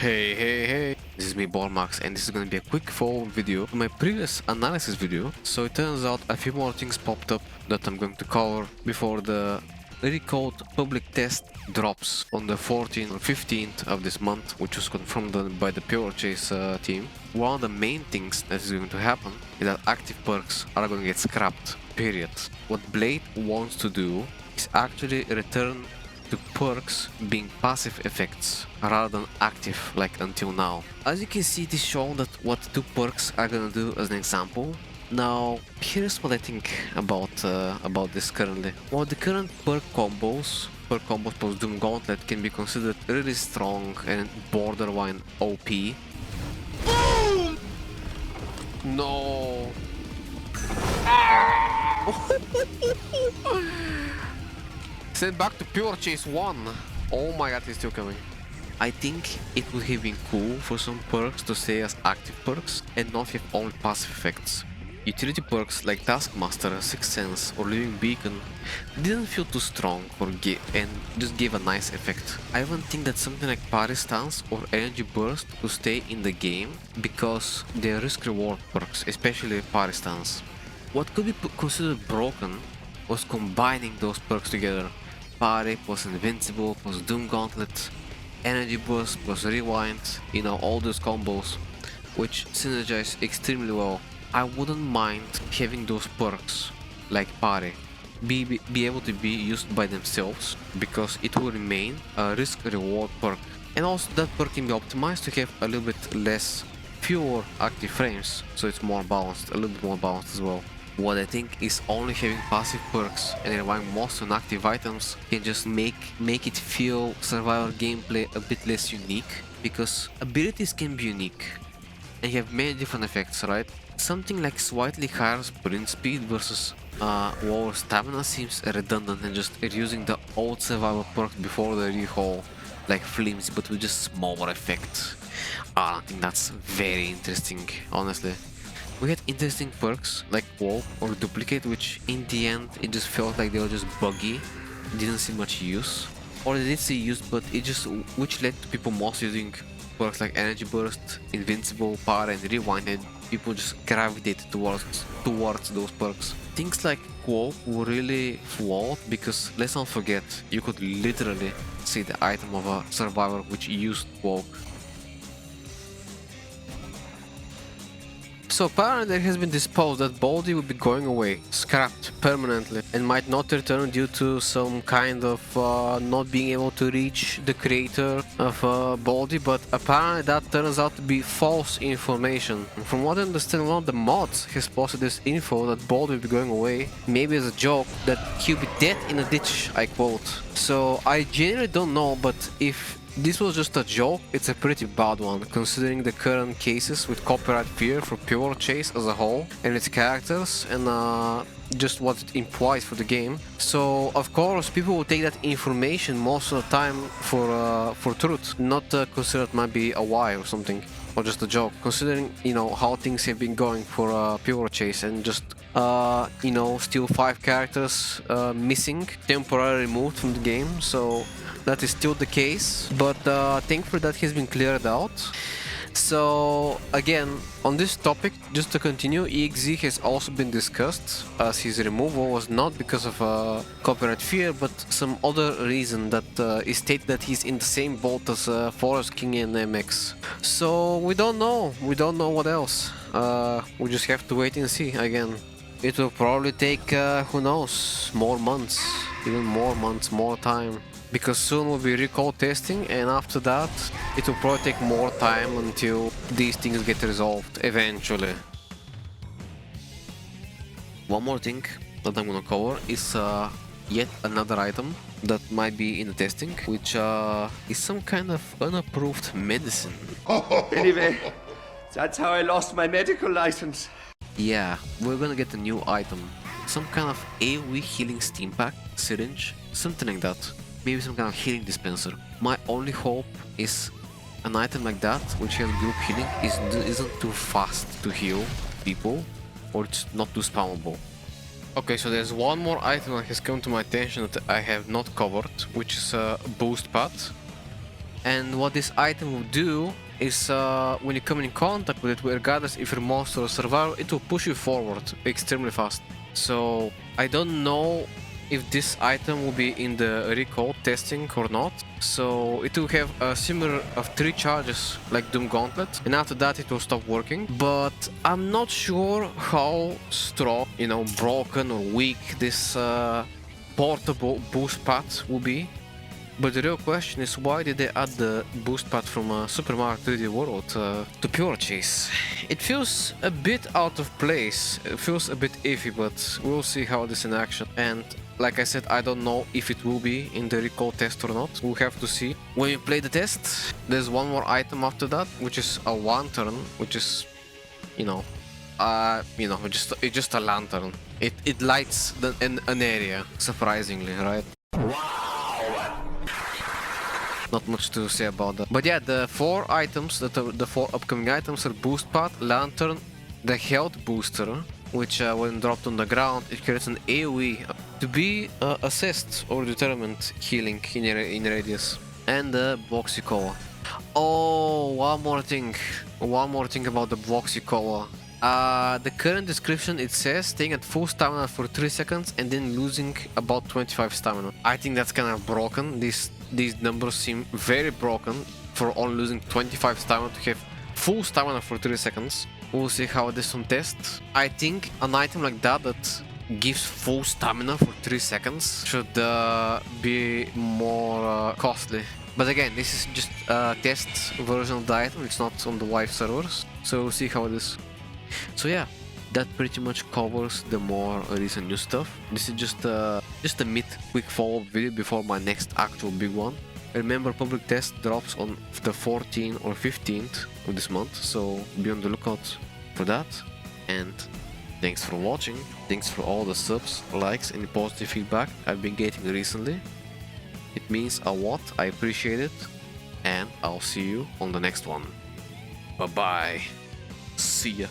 Hey, this is me Bormax, and this is gonna be a quick follow-up video to my previous analysis video. So it turns out a few more things popped up that I'm going to cover before the RECODE public test drops on the 14th or 15th of this month, which was confirmed by the Pure Chase team. One of the main things that is going to happen is that active perks are going to get scrapped, period. What Blade wants to do is actually return to perks being passive effects rather than active like until now. As you can see, it is shown that what two perks are gonna do as an example. Now, here's what I think about this currently. Well, the current perk combos plus Doom Gauntlet can be considered really strong and borderline OP. Boom! No. Send back to Pure Chase 1. Oh my god, he's still coming. I think it would have been cool for some perks to stay as active perks and not have only passive effects. Utility perks like Taskmaster, Sixth Sense or Living Beacon didn't feel too strong and just gave a nice effect. I even think that something like Parry Stance or Energy Burst to stay in the game because they are risk-reward perks, especially Parry Stance. What could be considered broken was combining those perks together. Parry plus Invincible plus Doom Gauntlet, Energy Burst plus Rewind, you know, all those combos, which synergize extremely well. I wouldn't mind having those perks, like Parry, be able to be used by themselves, because it will remain a risk-reward perk. And also that perk can be optimized to have a little bit fewer active frames, so it's more balanced, a little bit more balanced as well. What I think is only having passive perks and relying most on active items can just make it feel survival gameplay a bit less unique, because abilities can be unique and you have many different effects, right? Something like slightly higher sprint speed versus lower stamina seems redundant and just reusing the old survival perks before the rehaul, like Flimsy but with just smaller effects. I don't think that's very interesting, honestly. We had interesting perks like Wall or Duplicate, which in the end it just felt like they were just buggy, didn't see much use. Or they did see use, but which led to people most using perks like Energy Burst, Invincible, Parry and Rewind, and people just gravitated towards those perks. Things like Quo were really flawed because let's not forget, you could literally see the item of a survivor which used Quo. So apparently there has been disposed that Baldi will be going away, scrapped permanently, and might not return due to some kind of not being able to reach the creator of Baldi, but apparently that turns out to be false information. From what I understand, one of the mods has posted this info that Baldi will be going away, maybe as a joke, that he'll be dead in a ditch, I quote. So I genuinely don't know, but if this was just a joke, it's a pretty bad one, considering the current cases with copyright fear for Pure Chase as a whole, and its characters, and just what it implies for the game. So, of course, people will take that information most of the time for truth, not consider it might be a lie or something, or just a joke, considering, you know, how things have been going for Pure Chase, and just, you know, still 5 characters missing, temporarily removed from the game, so that is still the case, but thankfully that has been cleared out. So again, on this topic, just to continue, EXE has also been discussed, as his removal was not because of copyright fear, but some other reason that is stated that he's in the same boat as Forest King and MX. So we don't know what else. We just have to wait and see again. It will probably take, who knows, more months, even more months, more time. Because soon will be recall testing, and after that it will probably take more time until these things get resolved eventually. One more thing that I'm gonna cover is yet another item that might be in the testing, which is some kind of unapproved medicine. Anyway, that's how I lost my medical license. Yeah, we're gonna get a new item. Some kind of AoE healing steam pack, syringe, something like that. Maybe some kind of healing dispenser. My only hope is an item like that, which has group healing, isn't too fast to heal people, or it's not too spammable. Okay, so there's one more item that has come to my attention that I have not covered, which is a boost pad. And what this item will do is when you come in contact with it, regardless if you're a monster or survivor, it will push you forward extremely fast. So I don't know if this item will be in the RECODE testing or not. So it will have a similar of 3 charges like Doom Gauntlet, and after that it will stop working. But I'm not sure how strong, you know, broken or weak this portable boost pad will be. But the real question is, why did they add the boost pad from Super Mario 3D World to Pure Chase? It feels a bit out of place, it feels a bit iffy, but we'll see how this in action. And like I said, I don't know if it will be in the RECODE test or not. We'll have to see. When you play the test, there's one more item after that, which is a lantern, which is, it's just a lantern. It lights an area, surprisingly, right? Not much to say about that. But yeah, the 4 items, the 4 upcoming items are Boost Pad, Lantern, the Health Booster, which when dropped on the ground, it creates an AoE to be assessed or determined healing in radius. And the Bloxy Cola. Oh, one more thing about the Bloxy Cola. The current description, it says staying at full stamina for 3 seconds and then losing about 25 stamina. I think that's kind of broken. These numbers seem very broken for only losing 25 stamina to have full stamina for 3 seconds. We'll see how this on test. I think an item like that gives full stamina for 3 seconds should be more costly. But again, this is just a test version of the item, it's not on the live servers, so we'll see how it is. So yeah, that pretty much covers the more recent new stuff. This is just a quick follow-up video before my next actual big one. Remember, public test drops on the 14th or 15th of this month, so be on the lookout for that. And thanks for watching, thanks for all the subs, likes and positive feedback I've been getting recently. It means a lot, I appreciate it, and I'll see you on the next one. Bye bye, see ya.